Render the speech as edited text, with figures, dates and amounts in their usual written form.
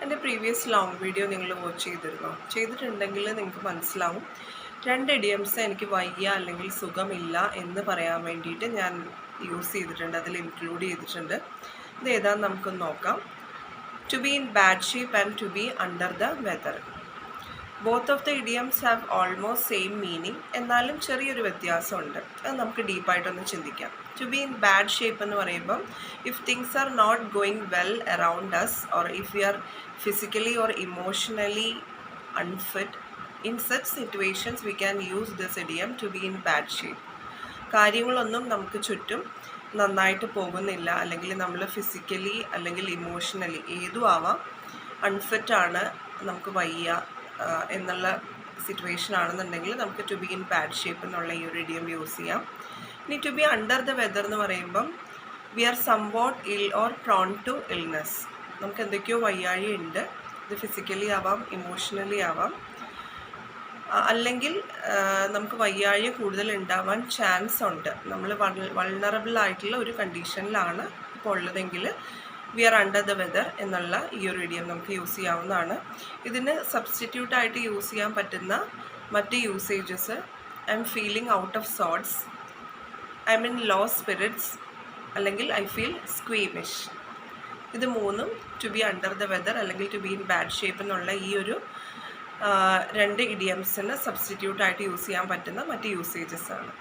എൻ്റെ previous long video നിങ്ങൾ watch ചെയ്തിരുന്നോ? ചെയ്തിട്ടുണ്ടെങ്കിൽ നിങ്ങൾക്ക് മനസ്സിലാവും. 2 ഇഡിയംസ് എനിക്ക് വയ്യ അല്ലെങ്കിൽ സുഖമില്ല എന്ന് പറയാൻ വേണ്ടിയിട്ട് ഞാൻ യൂസ് ചെയ്തിട്ടുണ്ട്, അതിൽ ഇൻക്ലൂഡ് ചെയ്തിട്ടുണ്ട്. ഇത് ഏതാണെന്ന് നമുക്കൊന്ന് നോക്കാം. To be in bad shape and to be under the weather. Both of the idioms have almost same meaning. എന്നാലും ചെറിയൊരു വ്യത്യാസമുണ്ട്. അത് നമുക്ക് ഡീപ്പായിട്ടൊന്ന് ചിന്തിക്കാം. To be in bad shape എന്ന് പറയുമ്പം if things are not going well around us or if you are physically or emotionally unfit, in such situations we can use this idiom to be in bad shape. കാര്യങ്ങളൊന്നും നമുക്ക് ചുറ്റും നന്നായിട്ട് പോകുന്നില്ല, അല്ലെങ്കിൽ നമ്മൾ physically അല്ലെങ്കിൽ ഇമോഷണലി ഏതും ആവാം, അൺഫിറ്റാണ്, നമുക്ക് വയ്യ എന്നുള്ള സിറ്റുവേഷൻ ആണെന്നുണ്ടെങ്കിൽ നമുക്ക് to be in bad shape എന്നുള്ള ഈ ഒരു ഇഡിയം യൂസ് ചെയ്യാം. ഇനി to be under the weather എന്ന് പറയുമ്പം we are somewhat ill or prone to illness. നമുക്ക് എന്തൊക്കെയോ വയ്യാഴി ഉണ്ട്. ഇത് ഫിസിക്കലി ആവാം, ഇമോഷണലി ആവാം, അല്ലെങ്കിൽ നമുക്ക് വയ്യാഴി കൂടുതൽ ഉണ്ടാവാൻ ചാൻസ് ഉണ്ട്. നമ്മൾ വൾണറബിൾ ആയിട്ടുള്ള ഒരു കണ്ടീഷനിലാണ് ഇപ്പോൾ ഉള്ളതെങ്കിൽ we are under the weather എന്നുള്ള ഈ ഒരു ഇഡിയം നമുക്ക് യൂസ് ചെയ്യാവുന്നതാണ്. ഇതിന് സബ്സ്റ്റിറ്റ്യൂട്ടായിട്ട് യൂസ് ചെയ്യാൻ പറ്റുന്ന മറ്റ് usages: I'm feeling out of sorts, I'm in low spirits, അല്ലെങ്കിൽ ഐ ഫീൽ സ്ക്വീമിഷ്. ഇത് മൂന്നും to be under the weather അല്ലെങ്കിൽ to be in bad shape എന്നുള്ള ഈ ഒരു 2 ഇഡിയംസിന് സബ്സ്റ്റിറ്റ്യൂട്ടായിട്ട് യൂസ് ചെയ്യാൻ പറ്റുന്ന മറ്റ് യൂസേജസ് ആണ്.